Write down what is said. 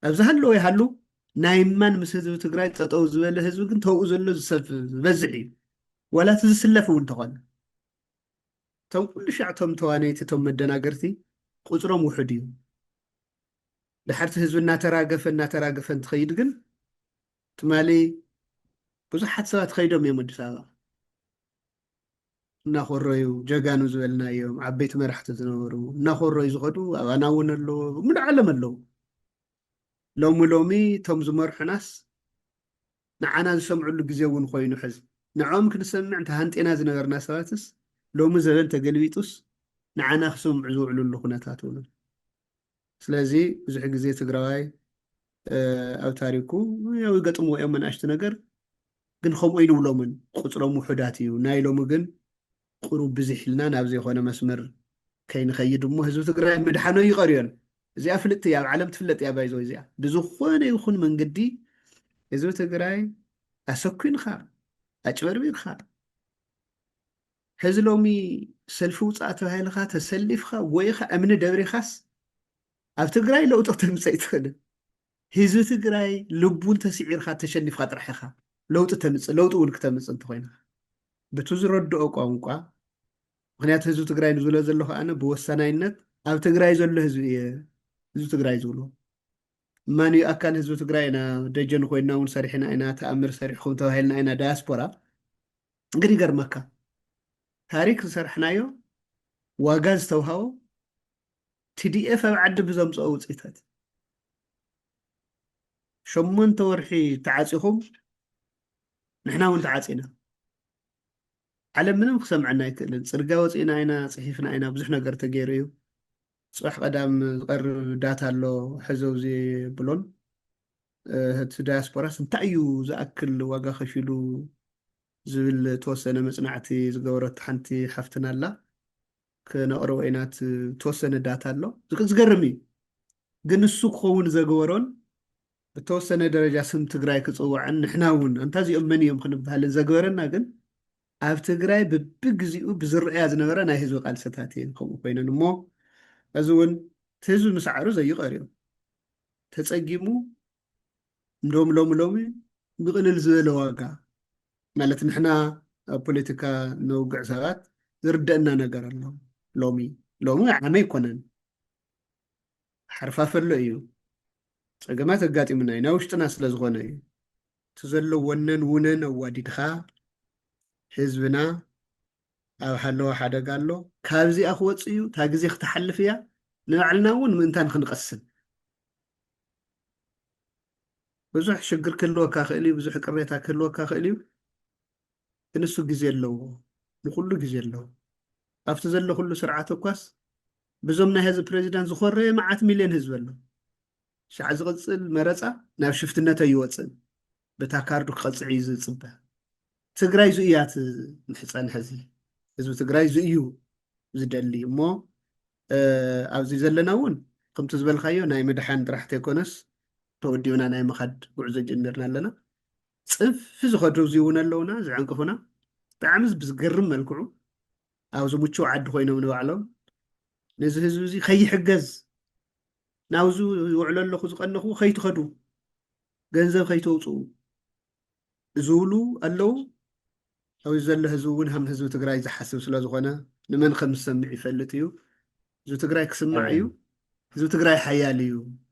أبزهل له يهلو نايمان مسهز تقرأ تطوز زبالة هزو كن توقز له زسف بزعي ولا تزسلفوا انتقال توم كل شعتهم توانيت توم مدنا قرتي قصرهم وحديو لحرت هزو الناتراقف انت خيد قن تمالي بزحت سوات خيدهم يمد سابا ناخو الرأيو جاقانو زبالنا يوم عبيت مرحت زنورو ناخو الرأيو زغدو أنا ونلو من علم اللو لومي توم زمرح ناس نعنا نسمع له جزيون خوينو حزب نعم كنسمع انت هانت انا زنغرنا سواتس لو زبل تقلبيتوس نعنا خسوم عزوع له خناتاتونا سلازي بزح جزي تقراي او تاريكو يو يقطمو يوم من اشت نقر ግን ከምኡ ይንብሎምን ቁፅሮም ውሑዳት እዩ ናይ ሎሚ ግን ቁሩብ ብዝሕ ኢልና ናብ ዘይኮነ መስመር ከይንኸይድ እሞ ህዝቢ ትግራይ ምድሓኖ ይቐርዮን እዚኣ ፍልጥቲ እያ ኣብ ዓለም ትፍለጥ እያ ባይዞ እዚኣ ብዝኾነ ይኹን መንገዲ ህዝቢ ትግራይ ኣሰኪንካ ኣጭበርቢርካ ሕዚ ሎሚ ሰልፊ ውፃእ ተባሂልካ ተሰሊፍካ ወይካ እምኒ ደብሪኻስ ኣብ ትግራይ ለውጢ ተምፅእ ኣይትኽእልን ህዝቢ ትግራይ ልቡን ተሲዒርካ ተሸኒፍካ ጥራሕ ኢኻ ለውጢ ተምፅእ ለውጢ እውን ክተምፅእ እንተኮይንካ በቲ ዝረድኦ ቋንቋ ምክንያቱ ህዝቢ ትግራይ ንዝብሎ ዘለኹ ኣነ ብወሳናይነት ኣብ ትግራይ ዘሎ ህዝቢ እየ ህዝቢ ትግራይ ዝብሎ ማንዩ ኣካል ህዝቢ ትግራይ ኢና ደጀን ኮይና እውን ሰሪሕና ኢና ተኣምር ሰሪሕኩም ተባሂልና ኢና ዳያስፖራ እንግዲህ ይገርመካ ታሪክ ዝሰርሕናዮ ዋጋ ዝተውሃቦ ቲዲኤፍ ኣብ ዓዲ ብዘምፅኦ ውፅኢታት 8 ወርሒ ተዓፂኹም ንሕና እውን ተዓፂና ዓለም ምንም ክሰምዐና ኣይክእልን ፅርግያ ወፂእና ኢና ፅሒፍና ኢና ብዙሕ ነገር ተገይሩ እዩ ፅባሕ ቀዳም ዝቐርብ ዳታ ኣሎ ሕዘውዚ ብሎን እቲ ዳያስፖራስ እንታይ እዩ ዝኣክል ዋጋ ከፊሉ ዝብል ተወሰነ መፅናዕቲ ዝገበረት ሓንቲ ሓፍትና ኣላ ክነቕርቦ ኢና ተወሰነ ዳታ ኣሎ ዝገርም እዩ ግን እሱ ክኸውን ዘገበሮን ብተወሰነ ደረጃ ስም ትግራይ ክፅውዕን ንሕና እውን እንታ እዚኦም መን እዮም ክንበሃልን ዘገበረና ግን ኣብ ትግራይ በብግዚኡ ብዝረአያ ዝነበረ ናይ ህዝቢ ቃልስታት እየን ከምኡ ኮይነን እሞ እዚ እውን እቲ ህዝቢ ምስዓሩ ዘይቀርዩ ተፀጊሙ እንደውም ሎሚ ብቅልል ዝበለ ዋጋ ማለት ንሕና ኣብ ፖለቲካ ነውግዕ ሰባት ዝርደአና ነገር ኣሎ ሎሚ ዓመ ይኮነን ሓርፋፈሎ እዩ ፀገማት ኣጋጢሙና እዩ ናይ ውሽጥና ስለ ዝኾነ እዩ እቲ ዘሎ ወነን ውነን ኣዋዲድካ ህዝብና ኣብ ሃለዋ ሓደጋ ኣሎ ካብዚኣ ክወፅእ እዩ እታ ግዜ ክትሓልፍ እያ ንባዕልና እውን ምእንታን ክንቀስን ብዙሕ ሽግር ክህልወካ ክእል እዩ ብዙሕ ቅሬታ ክህልወካ ክእል እዩ ግን እሱ ግዜ ኣለዎ ንኩሉ ግዜ ኣለዎ ኣብቲ ዘሎ ኩሉ ስርዓት እኳስ ብዞም ናይ ህዝቢ ፕሬዚዳንት ዝኮረየ መዓት ሚልዮን ህዝቢ ኣሎ ሻዕ ዝቕፅል መረፃ ናብ ሽፍትነት ኣይወፅእን በታ ካርዱ ክቐፅዕ እዩ ዝፅበ ትግራይ ዙ እያ ንሕፀን ሕዚ ህዝቢ ትግራይ ዙ እዩ ዝደሊ እሞ ኣብዚ ዘለና እውን ከምቲ ዝበልካዮ ናይ ምድሓን ጥራሕቲ ኣይኮነስ ተወዲብና ናይ ምኻድ ጉዕዞ ጀሚርና ኣለና ፅንፊ ዝኸዱ እዚ እውን ኣለውና ዝዕንቅፉና ብጣዕሚ ብዝገርም መልክዑ ኣብዚ ምቹው ዓዲ ኮይኖም ንባዕሎም ነዚ ህዝቢ እዚ ከይሕገዝ ናብዚ ይውዕሉ ኣለኹ ዝቐንኹ ከይትኸዱ ገንዘብ ከይተውፅኡ ዝብሉ ኣለው ኣብዚ ዘሎ ህዝቢ እውን ከም ህዝቢ ትግራይ ዝሓስብ ስለ ዝኾነ ንመን ከም ዝሰምዕ ይፈልጥ እዩ ህዝቢ ትግራይ ክስማዕ እዩ ህዝቢ ትግራይ ሓያል እዩ